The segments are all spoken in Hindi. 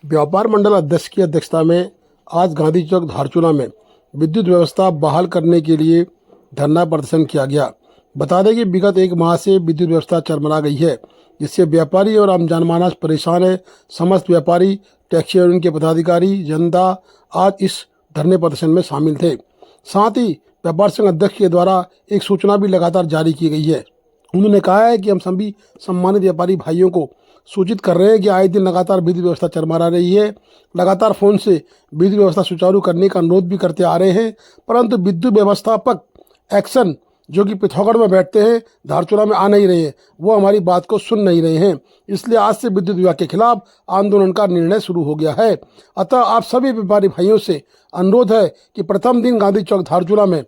व्यापार मंडल अध्यक्ष की अध्यक्षता में आज गांधी चौक धारचूला में विद्युत व्यवस्था बहाल करने के लिए धरना प्रदर्शन किया गया। बता दें कि विगत एक माह से विद्युत व्यवस्था चरमरा गई है, जिससे व्यापारी और आम जनमानस परेशान है। समस्त व्यापारी, टैक्सी यूनियन के पदाधिकारी, जनता आज इस धरने प्रदर्शन में शामिल थे। साथ ही व्यापार संघ अध्यक्ष के द्वारा एक सूचना भी लगातार जारी की गई है। उन्होंने कहा है कि हम सभी सम्मानित व्यापारी भाइयों को सूचित कर रहे हैं कि आए दिन लगातार विद्युत व्यवस्था चरमरा रही है। लगातार फ़ोन से विद्युत व्यवस्था सुचारू करने का अनुरोध भी करते आ रहे हैं, परंतु विद्युत व्यवस्थापक एक्शन जो कि पिथौरागढ़ में बैठते हैं, धारचूला में आ नहीं रहे हैं, वो हमारी बात को सुन नहीं रहे हैं। इसलिए आज से विद्युत विभाग के खिलाफ आंदोलन का निर्णय शुरू हो गया है। अतः आप सभी व्यापारी भाइयों से अनुरोध है कि प्रथम दिन गांधी चौक धारचूला में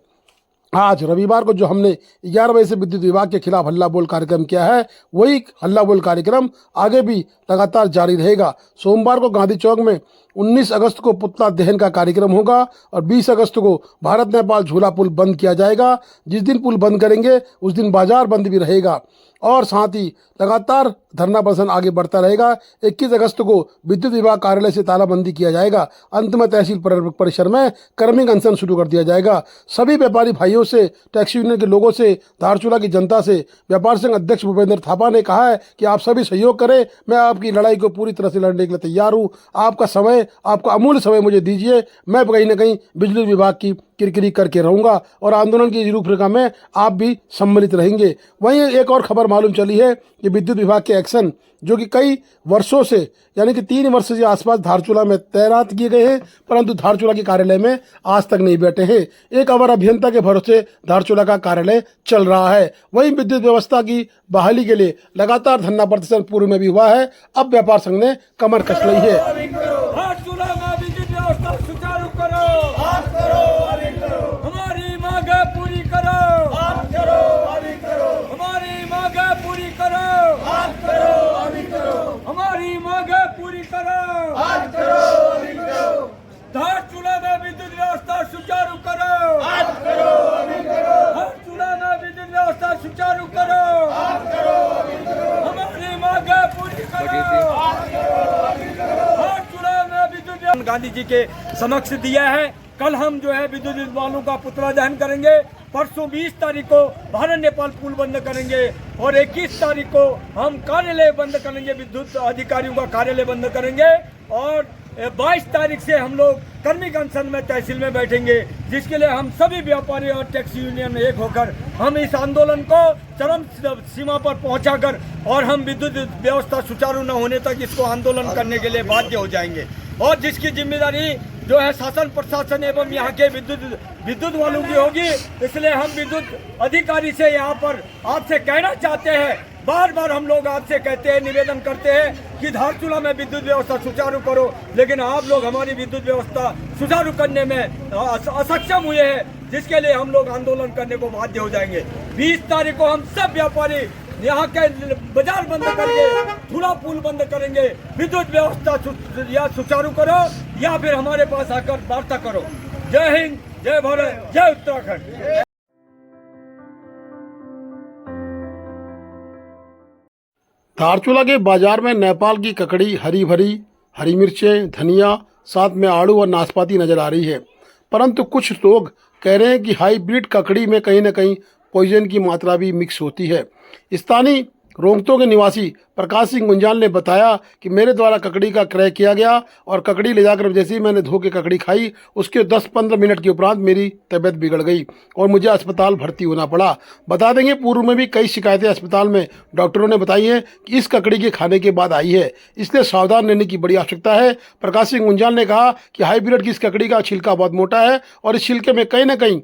आज रविवार को जो हमने 11 बजे से विद्युत विभाग के खिलाफ हल्ला बोल कार्यक्रम किया है, वही हल्ला बोल कार्यक्रम आगे भी लगातार जारी रहेगा। सोमवार को गांधी चौक में 19 अगस्त को पुतला दहन का कार्यक्रम होगा और 20 अगस्त को भारत नेपाल झूला पुल बंद किया जाएगा। जिस दिन पुल बंद करेंगे उस दिन बाजार बंद भी रहेगा और साथ ही लगातार धरना प्रदर्शन आगे बढ़ता रहेगा। 21 अगस्त को विद्युत विभाग कार्यालय से तालाबंदी किया जाएगा। अंत में तहसील परिसर में कर्मिक अनशन शुरू कर दिया जाएगा। सभी व्यापारी भाइयों से, टैक्सी यूनियन के लोगों से, धारचूला की जनता से व्यापार संघ अध्यक्ष भूपेंद्र थापा ने कहा है कि आप सभी सहयोग करें। मैं आपकी लड़ाई को पूरी तरह से लड़ने के लिए तैयार हूँ। आपका समय, आपका अमूल्य समय मुझे दीजिए। मैं कहीं ना कहीं बिजली विभाग की किरकिरी करके रहूंगा और आंदोलन की रूपरेखा में आप भी सम्मिलित रहेंगे। वहीं एक और खबर मालूम चली है कि विद्युत विभाग के एक्शन जो कि कई वर्षों से यानी कि 3 वर्ष के आसपास धारचूला में तैनात किए गए हैं, परंतु धारचूला के कार्यालय में आज तक नहीं बैठे हैं। एक अवर अभियंता के भरोसे धारचूला का कार्यालय चल रहा है। वहीं विद्युत व्यवस्था की बहाली के लिए लगातार धरना प्रदर्शन पूर्व में भी हुआ है। अब व्यापार संघ ने कमर कस ली है। हमारी मांगे पूरी करो, हमारी मांगे पूरी करो, हमारी मांगे पूरी करो। धारचूला में विद्युत व्यवस्था सुचारू करो, धारचूला में विद्युत व्यवस्था सुचारू करो, हमारी मांगे पूरी करो। धारचूला में विद्युत गांधी जी के समक्ष दिया है। कल हम जो है विद्युत वालों का पुतला दहन करेंगे। परसों 20 तारीख को भारत नेपाल पुल बंद करेंगे और 21 तारीख को हम कार्यालय बंद करेंगे, विद्युत अधिकारियों का कार्यालय बंद करेंगे और 22 तारीख से हम लोग कर्मिक अनशन में तहसील में बैठेंगे, जिसके लिए हम सभी व्यापारी और टैक्सी यूनियन एक होकर हम इस आंदोलन को चरम सीमा पर पहुंचाकर और हम विद्युत व्यवस्था सुचारू न होने तक इसको आंदोलन करने के लिए बाध्य हो जाएंगे। और जिसकी जिम्मेदारी जो है शासन प्रशासन एवं यहाँ के विद्युत वालों की होगी। इसलिए हम विद्युत अधिकारी से यहाँ पर आपसे कहना चाहते हैं, बार बार हम लोग आपसे कहते हैं, निवेदन करते हैं कि धारचूला में विद्युत व्यवस्था सुचारू करो, लेकिन आप लोग हमारी विद्युत व्यवस्था सुचारू करने में असक्षम हुए हैं, जिसके लिए हम लोग आंदोलन करने को बाध्य हो जाएंगे। 20 तारीख को हम सब व्यापारी यहाँ के बाजार बंद करके झूला पुल बंद करेंगे। विद्युत व्यवस्था या सुचारू करो या फिर हमारे पास आकर वार्ता करो। जय हिंद, जय भारत, जय उत्तराखंड। धारचूला के बाजार में नेपाल की ककड़ी, हरी भरी हरी मिर्चें, धनिया, साथ में आड़ू और नाशपाती नजर आ रही है, परंतु कुछ लोग कह रहे हैं कि हाइब्रिड ककड़ी में कहीं ना कहीं पॉइजन की मात्रा भी मिक्स होती है। स्थानीय रोंगटों के निवासी प्रकाश सिंह गुंजाल ने बताया कि मेरे द्वारा ककड़ी का क्रय किया गया और ककड़ी ले जाकर जैसे ही मैंने धो के ककड़ी खाई, उसके 10-15 मिनट के उपरांत मेरी तबीयत बिगड़ गई और मुझे अस्पताल भर्ती होना पड़ा। बता देंगे पूर्व में भी कई शिकायतें अस्पताल में डॉक्टरों ने बताई हैं कि इस ककड़ी के खाने के बाद आई है, इसलिए सावधान रहने की बड़ी आवश्यकता है। प्रकाश सिंह गुंजाल ने कहा कि हाइब्रिड की इस ककड़ी का छिलका बहुत मोटा है और इस छिलके में कहीं ना कहीं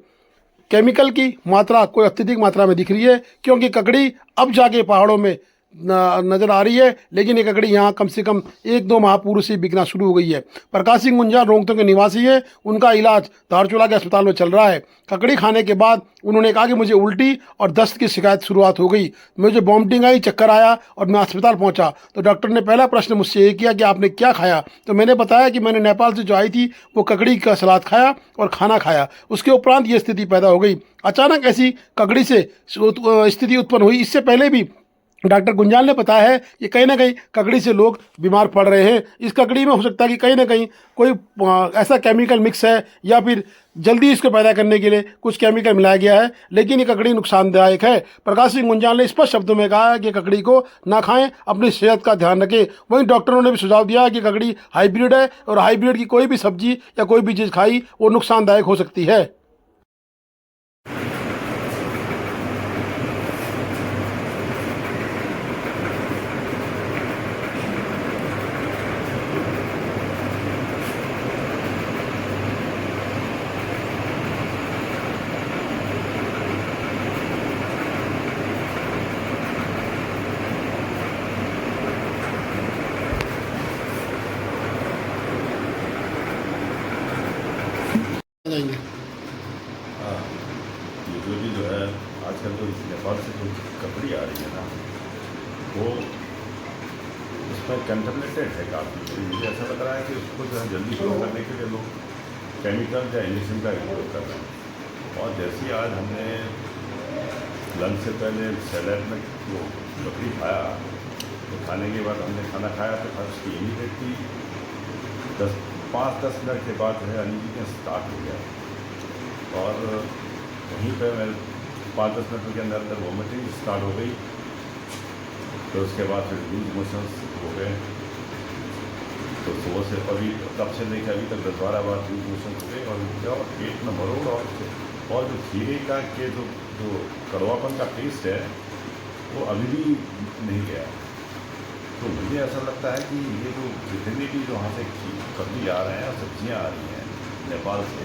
केमिकल की मात्रा कोई अत्यधिक मात्रा में दिख रही है, क्योंकि ककड़ी अब जाके पहाड़ों में नज़र आ रही है, लेकिन ये ककड़ी यहाँ कम से कम 1-2 माह पूर्व से बिकना शुरू हो गई है। प्रकाश सिंह गुंजाल रोंगटों के निवासी है, उनका इलाज धारचूला के अस्पताल में चल रहा है। ककड़ी खाने के बाद उन्होंने कहा कि मुझे उल्टी और दस्त की शिकायत शुरुआत हो गई, मुझे वॉमिटिंग आई, चक्कर आया और मैं अस्पताल पहुंचा। तो डॉक्टर ने पहला प्रश्न मुझसे ये किया कि आपने क्या खाया, तो मैंने बताया कि मैंने नेपाल से जो आई थी वो ककड़ी का सलाद खाया और खाना खाया। उसके उपरांत ये स्थिति पैदा हो गई। अचानक ऐसी ककड़ी से स्थिति उत्पन्न हुई। इससे पहले भी डॉक्टर गुंजाल ने बताया है कि कहीं ना कहीं ककड़ी से लोग बीमार पड़ रहे हैं। इस ककड़ी में हो सकता है कि कहीं ना कहीं कोई ऐसा केमिकल मिक्स है या फिर जल्दी इसको पैदा करने के लिए कुछ केमिकल मिलाया गया है, लेकिन ये ककड़ी नुकसानदायक है। प्रकाश सिंह गुंजाल ने स्पष्ट शब्दों में कहा है कि ककड़ी को ना खाएं, अपनी सेहत का ध्यान रखें। वहीं डॉक्टरों ने भी सुझाव दिया है कि ककड़ी हाइब्रिड है और हाइब्रिड की कोई भी सब्जी या कोई भी चीज़ खाई वो नुकसानदायक हो सकती है। हाँ, ये जो है आजकल जो नेपाल से जो कपड़ी आ रही है ना, वो उसमें कंटेमिनेटेड है काफ़ी। तो मुझे ऐसा लग रहा है कि उसको जो है जल्दी शुरू करने के लिए लोग केमिकल या इंजेक्शन का उपयोग कर रहे हैं। और जैसे ही आज हमने लंच से पहले सैलेड में वो कपड़ी खाया, तो खाने के बाद हमने खाना खाया तो उसकी इमीडिएटली 5-10 मिनट के बाद जो है अनिमिया स्टार्ट हो गया और वहीं पर मैं 5-10 मिनट के अंदर अंदर वॉमिटिंग स्टार्ट हो गई। तो उसके बाद फिर लूज मोशंस हो गए। तो सुबह से अभी तब से लेकर अभी तक 10-12 बार लूज मोशन हो गए और पेट में मरोड़ और जो खीरे का के जो कड़वापन का टेस्ट है वो अभी भी नहीं गया। तो मुझे ऐसा लगता है कि ये जो जितने भी जो वहाँ से कपड़ी आ रहे हैं और सब्जियाँ आ रही हैं नेपाल से,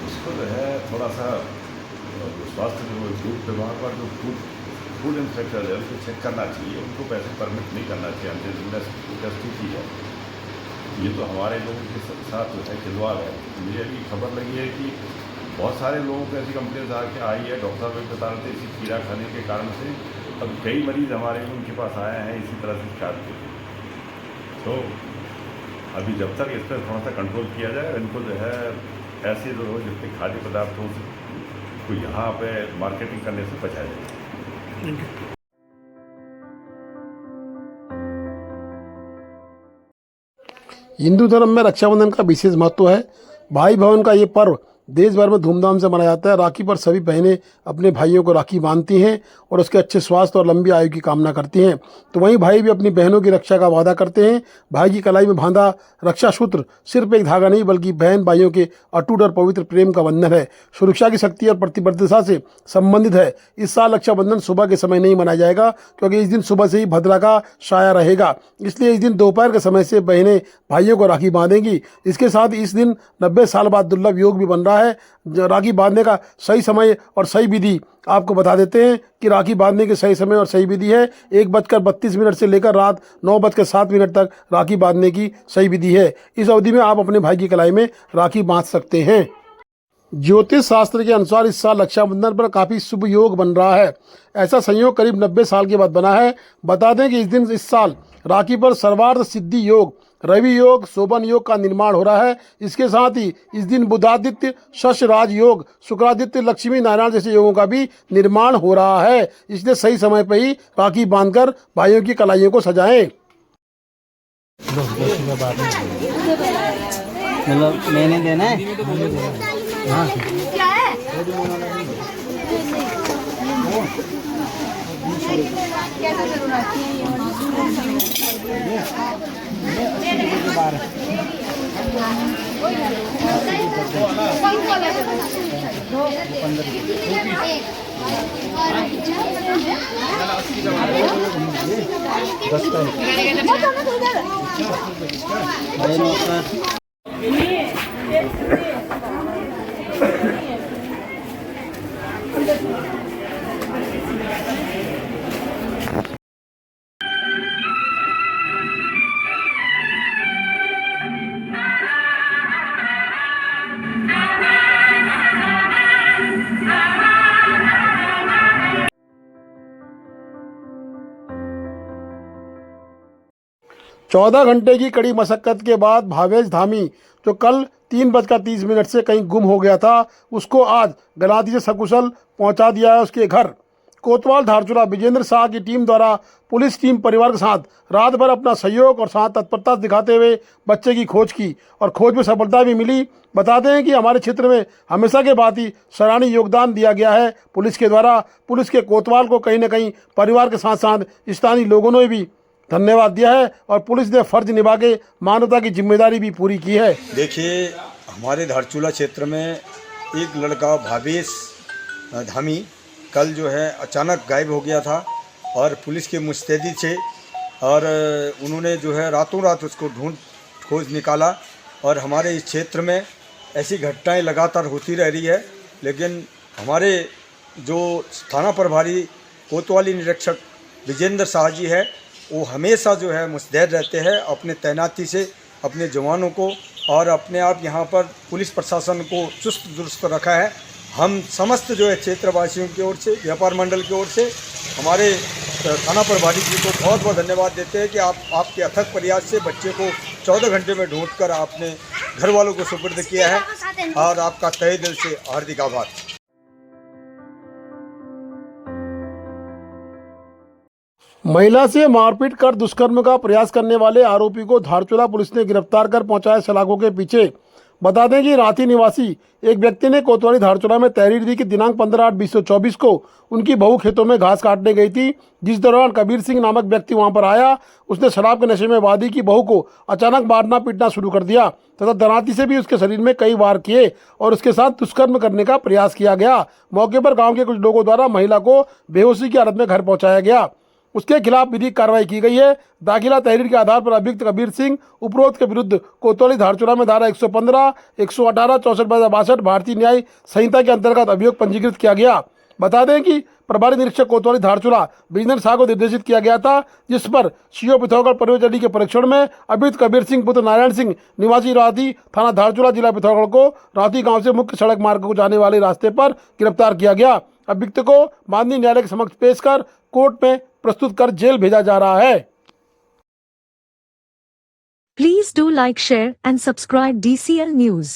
उसको जो है थोड़ा सा स्वास्थ्य जो फूड विभाग पर जो फूड इंस्पेक्टर है उनको चेक करना चाहिए, उनको पैसे परमिट नहीं करना चाहिए। हमने इंडस्ट्री की है, ये तो हमारे लोगों के साथ जो है खिलवाड़ है। मुझे अभी खबर लगी है कि बहुत सारे लोगों को ऐसी कंप्लेंट आके आई है, डॉक्टर भी बता रहे थे इसी कीड़ा खाने के कारण से। अब कई मरीज़ हमारे उनके पास आए हैं इसी तरह से शिकायत के। तो अभी जब तक इस पर थोड़ा सा कंट्रोल किया जाए, इनको जो है ऐसे जो जितने खाद्य पदार्थों को यहाँ पे मार्केटिंग करने से बचाया जाए। हिंदू धर्म में रक्षाबंधन का विशेष महत्व है। भाई बहन का ये पर्व देश भर में धूमधाम से मनाया जाता है। राखी पर सभी बहनें अपने भाइयों को राखी बांधती हैं और उसके अच्छे स्वास्थ्य और लंबी आयु की कामना करती हैं। तो वहीं भाई भी अपनी बहनों की रक्षा का वादा करते हैं। भाई की कलाई में बांधा रक्षा सूत्र सिर्फ एक धागा नहीं बल्कि बहन भाइयों के अटूट और पवित्र प्रेम का बंधन है, सुरक्षा की शक्ति और प्रतिबद्धता से संबंधित है। इस साल रक्षाबंधन सुबह के समय नहीं मनाया जाएगा क्योंकि इस दिन सुबह से ही भद्रा का साया रहेगा, इसलिए इस दिन दोपहर के समय से बहनें भाइयों को राखी बांधेंगी। इसके साथ इस दिन 90 साल बाद दुर्लभ योग भी बन रहा है। राखी बांधने का सही समय और सही विधि आपको बता देते हैं कि राखी बांधने के सही समय और सही विधि है 1:32 से लेकर रात 9:07 तक राखी बांधने की सही विधि है। इस अवधि में आप अपने भाई की कलाई में राखी बांध सकते हैं। ज्योतिष शास्त्र के अनुसार इस साल रक्षाबंधन पर काफ़ी शुभ योग बन रहा है। ऐसा संयोग करीब 90 साल के बाद बना है। बता दें कि इस साल राखी पर सर्वार्थ सिद्धि योग, रवि योग, शोभन योग का निर्माण हो रहा है। इसके साथ ही इस दिन बुधादित्य शश राज योग, शुक्रादित्य लक्ष्मी नारायण जैसे योगों का भी निर्माण हो रहा है। इसलिए सही समय पर ही राखी बांधकर भाइयों की कलाइयों को सजाएं। मतलब मैंने देना है। हाँ क्या है? कैसे जरूरत चौदह घंटे की कड़ी मशक्कत के बाद भावेश धामी जो कल 3:30 से कहीं गुम हो गया था, उसको आज गलाती से सकुशल पहुंचा दिया है उसके घर। कोतवाल धारचूला विजेंद्र शाह की टीम द्वारा पुलिस टीम परिवार के साथ रात भर अपना सहयोग और साथ तत्परता दिखाते हुए बच्चे की खोज की और खोज में सफलता भी मिली। बताते हैं कि हमारे क्षेत्र में हमेशा के बाद ही सराहनीय योगदान दिया गया है पुलिस के द्वारा। पुलिस के कोतवाल को कहीं न कहीं परिवार के साथ साथ स्थानीय लोगों ने भी धन्यवाद दिया है और पुलिस ने फर्ज निभा के मानवता की जिम्मेदारी भी पूरी की है। देखिए, हमारे धारचूला क्षेत्र में एक लड़का भावेश धामी कल जो है अचानक गायब हो गया था और पुलिस के मुस्तैदी से और उन्होंने जो है रातों रात उसको खोज निकाला और हमारे इस क्षेत्र में ऐसी घटनाएं लगातार होती रह रही है। लेकिन हमारे जो थाना प्रभारी कोतवाली निरीक्षक विजेंद्र शाह जी है, वो हमेशा जो है मुस्तैद रहते हैं अपने तैनाती से अपने जवानों को और अपने आप यहाँ पर पुलिस प्रशासन को चुस्त दुरुस्त रखा है। हम समस्त जो है क्षेत्रवासियों की ओर से, व्यापार मंडल की ओर से हमारे थाना प्रभारी जी को बहुत बहुत धन्यवाद देते हैं कि आपके अथक प्रयास से बच्चे को 14 घंटे में ढूंढकर आपने घर वालों को सुपुर्द किया है और आपका तहे दिल से हार्दिक आभार। महिला से मारपीट कर दुष्कर्म का प्रयास करने वाले आरोपी को धारचूला पुलिस ने गिरफ्तार कर पहुंचाया सलाखों के पीछे। बता दें कि रांची निवासी एक व्यक्ति ने कोतवाली धारचूला में तहरीर दी कि दिनांक 15/8/2024 को उनकी बहू खेतों में घास काटने गई थी। जिस दौरान कबीर सिंह नामक व्यक्ति वहां पर आया, उसने शराब के नशे में वादी की बहू को अचानक मारना पीटना शुरू कर दिया तथा दराती से भी उसके शरीर में कई वार किए और उसके साथ दुष्कर्म करने का प्रयास किया गया। मौके पर गाँव के कुछ लोगों द्वारा महिला को बेहोशी की हालत में घर पहुँचाया गया। उसके खिलाफ विधिक कार्रवाई की गई है। दाखिला तहरीर के आधार पर अभियुक्त कबीर सिंह उपरोक्त के विरुद्ध कोतवाली धारचूला में धारा 115, 118, 64/62 भारतीय न्याय संहिता के अंतर्गत अभियोग पंजीकृत किया गया। बता दें कि प्रभारी निरीक्षक कोतवाली धारचूला विजेंद्र शाह को निर्देशित किया गया था, जिस पर सीओ पिथौरागढ़ परवेज अली के परीक्षण में अभियुक्त कबीर सिंह पुत्र नारायण सिंह निवासी राती थाना धारचूला जिला पिथौरागढ़ को राती गाँव से मुख्य सड़क मार्ग को जाने वाले रास्ते पर गिरफ्तार किया गया। अभियुक्त को माननीय न्यायालय के समक्ष पेश कर कोर्ट में प्रस्तुत कर जेल भेजा जा रहा है। Please do like, share and subscribe DCL News.